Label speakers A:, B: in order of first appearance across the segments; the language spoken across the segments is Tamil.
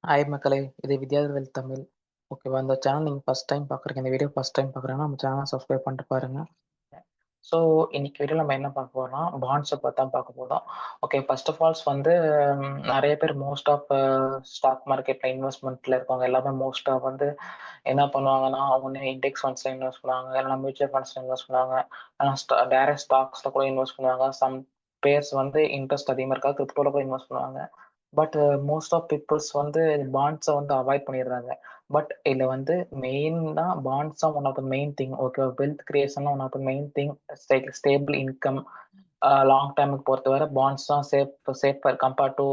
A: ஹாய் மக்களே! இது வித்யாதர்வேல் தமிழ். ஓகேவா? இந்த சேனல் நீங்க ஃபர்ஸ்ட் டைம் பார்க்குறீங்க. இந்த வீடியோ ஃபர்ஸ்ட் டைம் பார்க்குறீங்கன்னா, நம்ம சேனல சப்ஸ்கிரைப் பண்ணிட்டு பாருங்க. ஸோ, இன்னைக்கு வீடியோல நம்ம என்ன பார்க்க போறோம்னா, பாண்ட்ஸ பத்தி தான் பார்க்க போறோம். ஓகே, ஃபர்ஸ்ட் ஆஃப் ஆல்ஸ் வந்து நெறைய பேர் மோஸ்ட் ஆஃப் ஸ்டாக் மார்க்கெட்ல இன்வெஸ்ட்மென்ட்ல இருக்கவங்க எல்லாமே மோஸ்ட்டா வந்து என்ன பண்ணுவாங்கன்னா, ஒண்ணு இண்டெக்ஸ் ஃபண்ட்ஸ்ல இன்வெஸ்ட் பண்ணுவாங்க, இல்லன்னா மியூச்சுவல் ஃபண்ட்ஸ்ல இன்வெஸ்ட் பண்ணுவாங்க, இல்லனா டைரக்ட் ஸ்டாக்ஸ்ல கூட இன்வெஸ்ட் பண்ணுவாங்க. சம் பேர்ஸ் வந்து இன்ட்ரெஸ்ட் அதிகமா இருக்கா கிரிப்டோல கூட இன்வெஸ்ட் பண்ணுவாங்க. பட் மோஸ்ட் ஆஃப் பீப்பிள்ஸ் வந்து பாண்ட்ஸ வந்து அவாய்ட் பண்ணிடுறாங்க. பட் இதுல வந்து மெயினா பாண்ட்ஸ் தான் one of the main thing. Okay, wealth creation one of the main thing. Stable income long டேர்முக்கு பொறுத்தவரை பாண்ட்ஸ் தான் safer compared to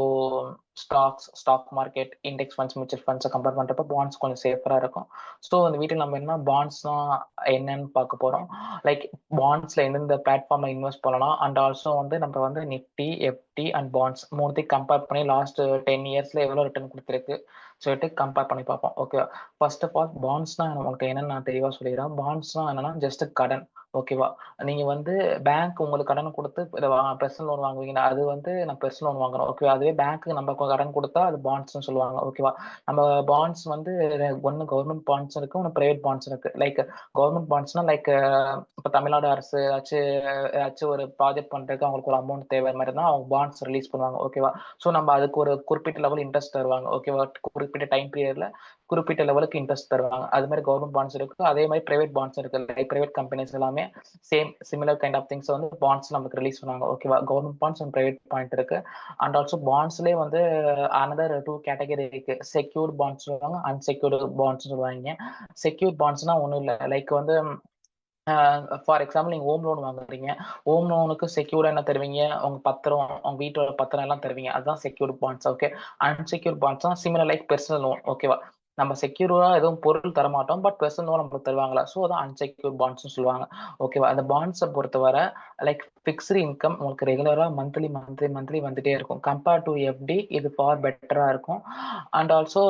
A: stock market, index funds, mutual ஃபண்ட்ஸை கம்பேர் பண்றப்ப பாண்ட்ஸ் கொஞ்சம் சேஃபரா இருக்கும். ஸோ அந்த வீட்டில் நம்ம என்ன பாண்ட்ஸ் தான் என்னன்னு பார்க்க போறோம். லைக் பாண்ட்ஸ்ல எந்தெந்த பிளாட்ஃபார்ம்ல இன்வெஸ்ட் பண்ணலாம் அண்ட் ஆல்சோ வந்து நம்ம வந்து நிஃப்டி, எஃப்டி அண்ட் பாண்ட்ஸ் மூணுத்தையும் கம்பேர் பண்ணி லாஸ்ட் 10 இயர்ஸ்ல எவ்வளவு ரிட்டர்ன் கொடுத்துருக்கு சொல்லிட்டு கம்பேர் பண்ணி பார்ப்போம். ஓகே, ஃபர்ஸ்ட் ஆஃப் ஆல் பாண்ட்ஸ்னா நமக்கு என்னன்னு நான் தெளிவா சொல்லிடுறேன். பாண்ட்ஸ்னா என்னன்னா ஜஸ்ட் கடன். ஓகேவா? நீங்க வந்து பேங்க் உங்களுக்கு கடன் கொடுத்து பெர்சனல் லோன் வாங்குவீங்கன்னா அது வந்து நான் பெர்சனல் லோன் வாங்குறோம். ஓகே, அதுவே பேங்க்கு நம்ம கடன் கொடுத்தா அது பாண்ட்ஸ்னு சொல்லுவாங்க. ஓகேவா? நம்ம பாண்ட்ஸ் வந்து ஒன்னு கவர்மெண்ட் பாண்ட்ஸ் இருக்கு, ஒன்னு பிரைவேட் பாண்ட்ஸ் இருக்கு. லைக் கவர்மெண்ட் பாண்ட்ஸ்னா லைக் இப்போ தமிழ்நாடு அரசு ஏதாச்சும் ஒரு ப்ராஜெக்ட் பண்றதுக்கு அவங்களுக்கு ஒரு அமௌண்ட் தேவை மாதிரி தான் அவங்க பாண்ட்ஸ் ரிலீஸ் பண்ணுவாங்க. ஓகேவா? ஸோ நம்ம அதுக்கு ஒரு குறிப்பிட்ட லெவல் இன்ட்ரெஸ்ட் தருவாங்க. ஓகேவா? குறிப்பிட்ட டைம் பீரியட்ல குறிப்பிட்ட லெவலுக்கு இன்ட்ரெஸ்ட் தருவாங்க. அது மாதிரி கவர்மெண்ட் பாண்ட்ஸ் இருக்கு, அதே மாதிரி பிரைவேட் பாண்ட்ஸ் இருக்கு. லைக் பிரைவேட் கம்பெனிஸ் எல்லாமே சிமிலர் கைண்ட் ஆஃப் திங்ஸ் வந்து பாண்ட்ஸ் நமக்கு ரிலீஸ் பண்ணுவாங்க. ஓகேவா? Government bonds and private point இருக்கு. அண்ட் ஆல்சோ பாண்ட்ஸ்லேயே வந்து அனதர் டூ கேட்டகரி இருக்கு. செக்யூர்ட் பாண்ட்ஸ் சொல்லுவாங்க, அன்செக்யூர்டு பாண்ட்ஸ் சொல்லுவாங்க. செக்யூர்ட் பாண்ட்ஸ்னா ஒன்றும் இல்லை, லைக் வந்து ஃபார் எக்ஸாம்பிள் நீங்க ஹோம் லோன் வாங்குறீங்க. ஹோம் லோனுக்கு செக்யூர்டா என்ன தருவீங்க? உங்க பத்திரம், உங்க வீட்டோட பத்திரம் எல்லாம் தருவீங்க. அதுதான் secured bonds. Okay, unsecured bonds தான் சிமிலர் லைக் பெர்சனல் லோன். ஓகேவா? நம்ம செக்யூரா எதுவும் பொருள் தர மாட்டோம், பட் பெர்சனல் லோன் நமக்கு தருவாங்களா, ஸோ அதான் அன்செக்யூர்ட் பாண்ட்ஸ் சொல்லுவாங்க. ஓகேவா? அந்த பாண்ட்ஸை பொறுத்தவரை லைக் ஃபிக்ஸ்டு இன்கம் உங்களுக்கு ரெகுலரா மந்த்லி வந்துட்டே இருக்கும். கம்பேர்ட் டு எஃப்டி இது ஃபார் பெட்டரா இருக்கும். அண்ட் ஆல்சோ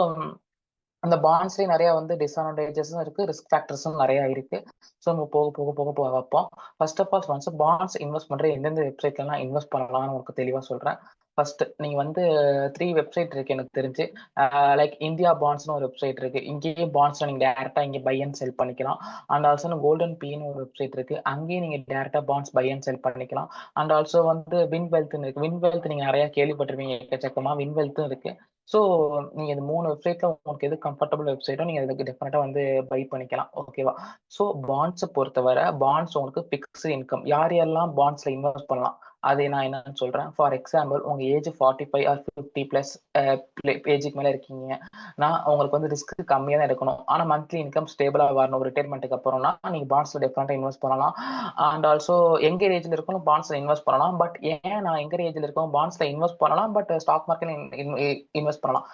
A: அந்த பாண்ட்ஸ்லயே நிறைய வந்து டிஸ்அட்வான்டேஜஸும் இருக்கு, ரிஸ்க் ஃபேக்டர்ஸும் நிறைய இருக்கு. ஸோ நம்ம போக வைப்போம். ஃபர்ஸ்ட் ஆஃப் ஆல் வந்து பாண்ட்ஸ் இன்வெஸ்ட் பண்ற எந்தெந்த வெப்சைட்லாம் இன்வெஸ்ட் பண்ணலாம்னு உங்களுக்கு தெளிவா சொல்றேன். ஃபர்ஸ்ட் நீங்க வந்து 3 வெப்சைட் இருக்கு எனக்கு தெரிஞ்சு. லைக் இந்தியா பாண்ட்ஸ்னு ஒரு வெப்சைட் இருக்கு. இங்கேயே பாண்ட்ஸ் நீங்க டேரக்டா இங்கே பை அண்ட் செல் பண்ணிக்கலாம். அண்ட் ஆல்சோ கோல்டன் பின்னு ஒரு வெப்சைட் இருக்கு. அங்கேயும் நீங்க டேரக்டா பாண்ட்ஸ் பை அண்ட் செல் பண்ணிக்கலாம். அண்ட் ஆல்சோ வந்து வின் வெல்த்னு இருக்கு. வின் வெல்த் நீங்க நிறைய கேள்விப்பட்டிருப்பீங்க, எக்கச்சக்கமா வின் வெல்த்தும் இருக்கு. ஸோ நீங்க இந்த 3 வெப்சைட்ல உங்களுக்கு எது கம்ஃபர்டபுள் வெப்சைட்டோ நீங்க அதுக்கு டெஃபினட்டா வந்து பை பண்ணிக்கலாம். ஓகேவா? ஸோ பாண்ட்ஸை பொறுத்தவரை பாண்ட்ஸ் உங்களுக்கு ஃபிக்ஸ்டு இன்கம். யார் யாரெல்லாம் பாண்ட்ஸ்ல இன்வெஸ்ட் பண்ணலாம் அது நான் என்னன்னு சொல்றேன். ஃபார் எக்ஸாம்பிள் உங்க ஏஜ் 45 ஆர் 50 பிளஸ் ஏஜுக்கு மேல இருக்கீங்க, நான் உங்களுக்கு வந்து ரிஸ்க் கம்மியா தான் எடுக்கணும், ஆனா மந்த்லி இன்கம் ஸ்டேபிளா வரணும் ஒரு ரிட்டைர்மெண்ட்டுக்கு அப்புறம்னா நீங்க பாண்ட்ஸ்ல டெஃபினட்டா இன்வெஸ்ட் பண்ணலாம். அண்ட் ஆல்சோ எங்கர் ஏஜ்ல இருக்கணும் பாண்ட்ஸ்ல இன்வெஸ்ட் பண்ணலாம். பட் ஏன் நான் எங்கர் ஏஜ்ல இருக்கோம் பாண்ட்ஸ்ல இன்வெஸ்ட் பண்ணலாம், பட் ஸ்டாக் மார்க்கெட் இன்வெஸ்ட் பண்ணலாம்.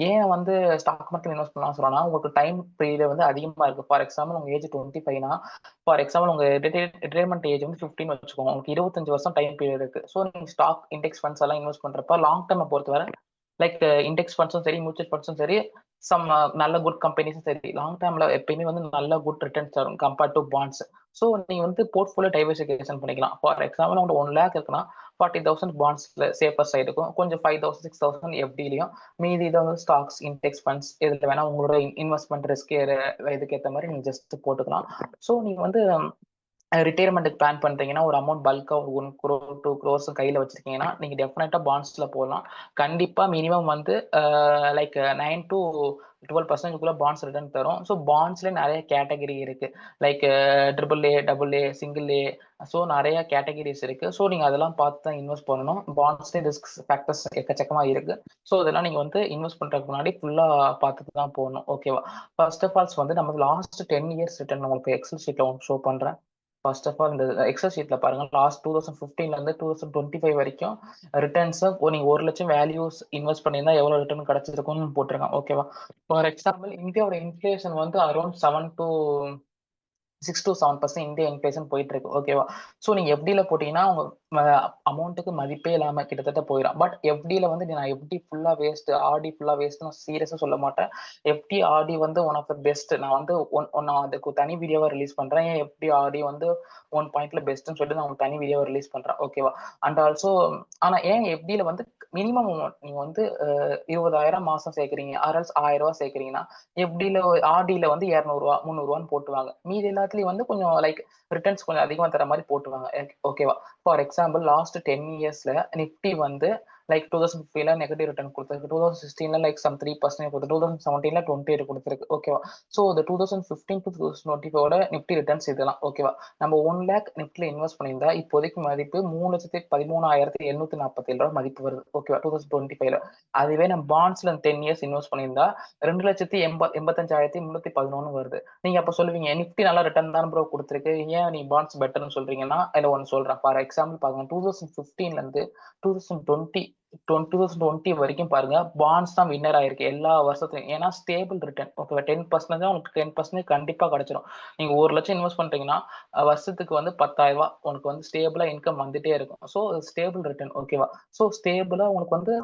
A: ஏன் வந்து ஸ்டாக் மார்க்கெட் இன்வெஸ்ட் பண்ணலாம் சொல்றேன்னா, உங்களுக்கு டைம் பீரியட் வந்து அதிகமா இருக்கு. ஃபார் எக்ஸாம்பிள் உங்க ஏஜ் 25னா, ஃபார் எக்ஸாம்பிள் உங்க ரிட்டைர்மெண்ட் ஏஜ் வந்து 15 வச்சுக்கோங்க. உங்களுக்கு 25 வருஷம் டைம் பீரியட் இருக்கு. ஸோ நீங்க ஸ்டாக் இண்டெக்ஸ் ஃபண்ட்ஸ் எல்லாம் இன்வெஸ்ட் பண்றப்ப லாங் டேர்மை பொறுத்தவரை லைக் இண்டெக்ஸ் ஃபண்ட்ஸும் சரி, மியூச்சுவல் ஃபண்ட்ஸும் சரி, சம் நல்ல குட் கம்பெனிஸும் சரி, லாங் டேர்ம்ல எப்பயுமே வந்து நல்ல குட் ரிட்டர்ன்ஸ் தரும் கம்பேர்ட் டு பாண்ட்ஸ். ஸோ நீங்க வந்து போர்ட்ஃபோலியோ டைவர்சிஃபிகேஷன் பண்ணிக்கலாம். ஃபார் எக்ஸாம்பிள் உங்களுக்கு 1 லேக் இருக்குன்னா 40,000 பாண்ட்ஸ்ல சேஃபர் சைடு இருக்கும், கொஞ்சம் 5,000 6,000 எஃப்டிலையும், மீதி இதை வந்து ஸ்டாக்ஸ், இண்டெக்ஸ் ஃபண்ட்ஸ் இதில் வேணா உங்களோட இன்வெஸ்ட்மெண்ட் ரிஸ்க் இதுக்கு ஏற்ற மாதிரி நீங்க ஜஸ்ட் போட்டுக்கலாம். ஸோ நீங்க வந்து ரிட்டையர்மெண்ட்டுக்கு பிளான் பண்றீங்கன்னா ஒரு அமௌண்ட் பல்கா ஒரு 1 crore 2 crores கையில வச்சிருக்கீங்கன்னா நீங்க டெஃபினட்டா பாண்ட்ஸ்ல போடலாம். கண்டிப்பா மினிமம் வந்து லைக் 9 to 12% பாண்ட்ஸ் ரிட்டர்ன் தரும். ஸோ பாண்ட்ஸ்ல நிறைய கேட்டகரி இருக்கு. Like triple A, double A, single A, so நிறைய கேட்டகரிஸ் இருக்கு. ஸோ நீங்க அதெல்லாம் பார்த்து தான் இன்வெஸ்ட் பண்ணணும். பாண்ட்ஸ்ல ரிஸ்க் ஃபேக்டர்ஸ் எக்கச்சக்கமா இருக்கு. ஸோ இதெல்லாம் நீங்க வந்து இன்வெஸ்ட் பண்றதுக்கு முன்னாடி ஃபுல்லா பார்த்துட்டு தான் போகணும். ஓகேவா? ஃபர்ஸ்ட் ஆஃப் ஆல்ஸ் வந்து நம்ம லாஸ்ட் 10 இயர்ஸ் ரிட்டர்ன் உங்களுக்கு எக்ஸல் ஷீட்ல உங்களுக்கு ஷோ பண்றேன். ஃபர்ஸ்ட் ஆஃப் ஆல் இந்த எக்ஸல் ஷீட்ல பாருங்க, லாஸ்ட் 2015ல இருந்து 2025 வரைக்கும் ரிட்டர்ன்ஸ் நீங்க 1 லட்சம் வேல்யூஸ் இன்வெஸ்ட் பண்ணியிருந்தா எவ்வளவு ரிட்டர்ன் கிடைச்சிருக்கும்னு போட்டிருக்காங்க. ஓகேவா? ஃபார் எக்ஸாம்பிள் இந்தியாவோட இன்ஃபிளேஷன் வந்து அரௌண்ட் 6 to 7% இந்திய இன்ஃபிளேஷன் போயிட்டு இருக்கு. ஓகேவா? ஸோ நீங்க எஃப்டில போட்டீங்கன்னா உங்க அமௌண்ட்டுக்கு மதிப்பே இல்லாம கிட்டத்தட்ட போயிடும். பட் எஃப்டில வந்து நான் எஃப்டி ஃபுல்லா வேஸ்ட், ஆர்டி ஃபுல்லா வேஸ்ட் நான் சீரியஸா சொல்ல மாட்டேன். எஃப்டி ஆர்டி வந்து ஒன் ஆஃப் த பெஸ்ட். நான் வந்து நான் அதுக்கு தனி வீடியோவா ரிலீஸ் பண்றேன். ஏன் எஃப்டி ஆர்டி வந்து 1 பாயிண்ட்ல பெஸ்ட்னு சொல்லிட்டு நான் தனி வீடியோவை ரிலீஸ் பண்றேன். ஓகேவா? அண்ட் ஆல்சோ ஆனா ஏன் எஃப்டில வந்து மினிமம் அமௌண்ட் நீங்க வந்து 20,000 மாசம் சேர்க்குறீங்க ஆர்எல்ஸ் ரூ. 1000 சேர்க்குறீங்கன்னா எஃப்டில ஆர்டில வந்து ரூ. 200 ரூ. 300 போட்டுவாங்க. மீதி எல்லாத்துலயும் வந்து கொஞ்சம் லைக் ரிட்டர்ன்ஸ் கொஞ்சம் அதிகமா தர மாதிரி போட்டுவாங்க. ஓகேவா? ஃபார் எக்ஸாம்பிள் லாஸ்ட் 10 இயர்ஸ்ல நிஃப்டி வந்து லைக் 2015ல நெகட்டிவ் ரிட்டர்ன் கொடுத்துருக்கு, 2016ல லைக் சம் 3% கொடுத்து, 2017ல 28 கொடுத்துருக்கு. ஓகேவா? ஸோ இந்த 2015 to 2025 நிஃப்டி ரிட்டர்ன்ஸ் இதெல்லாம். ஓகேவா? நம்ம 1 லேக் நிஃப்டில இன்வெஸ்ட் பண்ணியிருந்தா இப்போதைக்கு மதிப்பு 3,13,747 மதிப்பு வருது. ஓகேவா? 2025ல. அதுவே நம்ம பாண்ட்ஸ்ல 10 இயர்ஸ் இன்வெஸ்ட் பண்ணியிருந்தா 2,85,311 வருது. நீங்க அப்ப சொல்லுவீங்க நிஃப்டி நல்லா ரிட்டர்ன் தான் ப்ரோ கொடுத்துருக்கு, ஏன் நீ பாண்ட்ஸ் பெட்டர்னு சொல்றீங்கன்னா இல்ல ஒன்னு சொல்றேன். ஃபார் எக்ஸாம்பிள் பாருங்க, 2015ல இருந்து 2020 வரைக்கும் பாருங்க, பாண்ட்ஸ் தான் வின்னர் ஆயிருக்கு எல்லா வருஷத்துலயும். ஏன்னா ஸ்டேபிள் ரிட்டர்ன். ஓகேவா? 10% உங்களுக்கு 10% கண்டிப்பா கிடைச்சிடும். நீங்க 1 லட்சம் இன்வெஸ்ட் பண்றீங்கன்னா வருஷத்துக்கு வந்து 10,000 உங்களுக்கு வந்து ஸ்டேபிளா இன்கம் வந்துட்டே இருக்கும். So stable return. ஓகேவா? ஸோ ஸ்டேபிளா உங்களுக்கு வந்து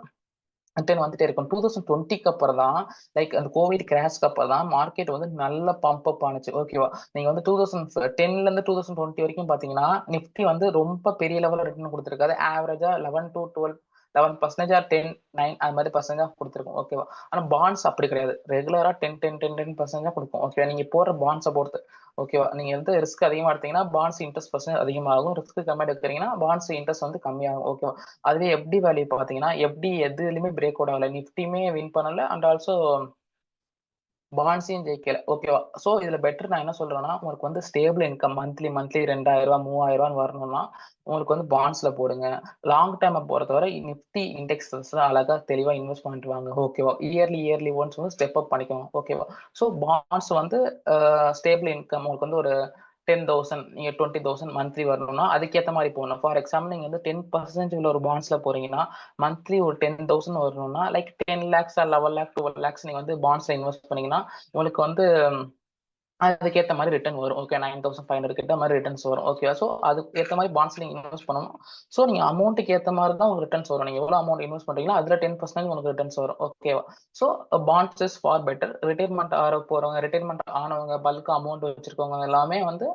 A: ரிட்டர்ன் வந்துட்டே இருக்கும். 2020க்கு அப்புறம் தான் லைக் அந்த கோவிட் கிராஷ்க்கு அப்புறம் தான் மார்க்கெட் வந்து நல்ல பம்ப் அப் ஆனுச்சு. ஓகேவா? நீங்க வந்து 2010ல இருந்து 2020 வரைக்கும் பாத்தீங்கன்னா நிஃப்டி வந்து ரொம்ப பெரிய லெவல்ல ரிட்டர்ன் கொடுத்துருக்காது. ஆவரேஜா 11 to 11% ஆர் 10, 9 அது மாதிரி பர்சன்டேஜ் கொடுத்துருக்கும். ஓகேவா? ஆனா பாண்ட்ஸ் அப்படி கிடையாது. ரெகுலரா 10% கொடுக்கும். ஓகேவா? நீங்க போடுற பாண்ட்ஸை பொறுத்து. ஓகேவா? நீங்க வந்து ரிஸ்க் அதிகமா எடுத்தீங்கன்னா பாண்ட்ஸ் இன்ட்ரெஸ்ட் பர்சன்ட் அதிகமாகும். ரிஸ்க் கம்மியா எடுக்கிறீங்கன்னா பாண்ட்ஸ் இன்ட்ரெஸ்ட் வந்து கம்மியாகும். ஓகேவா? அதுவே எஃப்டி வேல்யூ பாத்தீங்கன்னா எஃப்டி எதுலயுமே பிரேக் அவுட் ஆகல, நிஃப்டியுமே வின் பண்ணல அண்ட் ஆல்சோ பாண்ட்ஸையும் ஜெயிக்கல. ஓகேவா? ஸோ இதுல பெட்டர் நான் என்ன சொல்றேன்னா, உங்களுக்கு வந்து ஸ்டேபிள் இன்கம் மந்த்லி 2,000 3,000 வரணும்னா உங்களுக்கு வந்து பாண்ட்ஸ்ல போடுங்க. லாங் டேர்மை பொறுத்தவரை நிஃப்டி இண்டெக்ஸஸ் அழகா தெளிவா இன்வெஸ்ட் பண்ணிட்டு வாங்க. ஓகேவா? இயர்லி ஒன்ஸ் வந்து ஸ்டெப் அப் பண்ணிக்கோங்க. ஓகேவா? ஸோ பாண்ட்ஸ் வந்து ஸ்டேபிள் இன்கம் உங்களுக்கு வந்து ஒரு 10,000 நீங்க 20,000 மந்த்லி வரணும்னா அதுக்கேற்ற மாதிரி போகணும். ஃபார் எக்ஸாம்பிள் நீங்க வந்து 10% உள்ள ஒரு பாண்ட்ஸ்ல போறீங்கன்னா மந்த்லி ஒரு 10,000 வரணும்னா like 10 lakhs R 11 lakh 12 lakhs நீங்க வந்து பாண்ட்ஸ்ல இன்வெஸ்ட் பண்ணீங்கன்னா உங்களுக்கு வந்து அதுக்கேற்ற மாதிரி ரிட்டர்ன் வரும். ஓகே, 9,500 கிட்ட மாதிரி ரிட்டர்ன்ஸ் வரும். ஓகே, ஸோ அதுக்கு ஏற்ற மாதிரி பாண்ட்ஸ் நீங்க இன்வெஸ்ட் பண்ணணும். ஸோ நீங்க அமௌண்ட்டுக்கு ஏற்ற மாதிரி தான் உங்களுக்கு ரிட்டர்ன்ஸ் வரும். நீங்க எவ்வளவு அமௌண்ட் இன்வெஸ்ட் பண்றீங்களோ அதுல 10% உங்களுக்கு ரிட்டர்ன்ஸ் வரும். ஓகேவா? So bonds is for better. Retirement ஆக போறவங்க, ரிட்டைர்மெண்ட் ஆனவங்க, பல்க் அமௌண்ட் வச்சிருக்கவங்க எல்லாமே வந்து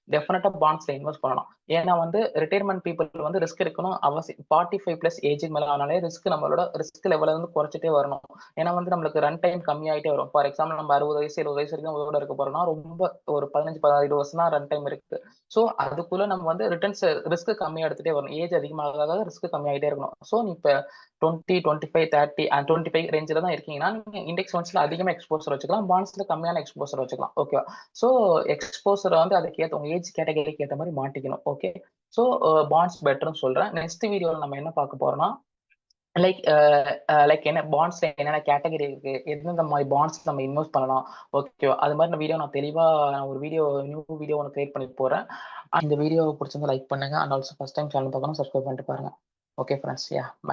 A: டெஃபினட்டா பாண்ட்ஸ்ல இன்வெஸ்ட் பண்ணலாம். ஏன்னா வந்து ரிட்டைர்மெண்ட் பீப்புள் வந்து ரிஸ்க் எடுக்கணும் அவசியம். 45+ ஏஜுக்கு மேல ஆனாலே நம்மளோட ரிஸ்க் லெவலை வந்து குறைச்சிட்டே வரணும். ஏன்னா வந்து நம்மளுக்கு ரன் டைம் கம்மியாயிட்டே வரும். ஃபார் எக்ஸாம்பிள் நம்ம 60 வயசு 70 வயசு வரைக்கும் உயிரோட இருக்க போறோம்னா ரொம்ப ஒரு 15-20 வருஷம் தான் ரன் டைம் இருக்கு. ஸோ அதுக்குள்ள நம்ம வந்து ரிட்டர்ன்ஸ் ரிஸ்க் கம்மியா எடுத்துட்டே வரணும். ஏஜ் அதிகமாக ரிஸ்க் கம்மியாயிட்டே இருக்கணும். ஸோ நீ இப்ப 20, 25, 30 அண்ட் 25 ரேஞ்சில் தான் இருக்கீங்கன்னா நீங்க இண்டெக்ஸ் ஃபண்ட்ஸ்ல அதிகமாக எக்ஸ்போசர் வச்சுக்கலாம், பாண்ட்ஸ்ல கம்மியான எக்ஸ்போசர் வச்சுக்கலாம். ஓகேவா? ஸோ எக்ஸ்போசர் வந்து அதுக்கேற்ற உங்க ஏஜ் கேட்டகரிக்கு ஏற்ற மாதிரி மாட்டிக்கணும். ஓகே, ஸோ பாண்ட்ஸ் பெட்டர்னு சொல்றேன். நெக்ஸ்ட் வீடியோவில் நம்ம என்ன பார்க்க போறோம்னா லைக் லைக் என்ன பாண்ட்ஸ்ல என்னென்ன கேட்டகரி இருக்கு, எந்தெந்த மாதிரி பாண்ட்ஸ் நம்ம இன்வெஸ்ட் பண்ணலாம். ஓகேவா? அது மாதிரி வீடியோ நான் தெளிவா ஒரு நியூ வீடியோ ஒன்று கிரியேட் பண்ணி போறேன். இந்த வீடியோ பிடிச்சிருந்தா லைக் பண்ணுங்க and also first time channel பார்க்கணும் சப்ஸ்கிரைப் பண்ணிட்டு பாருங்க. Okay friends, yeah by.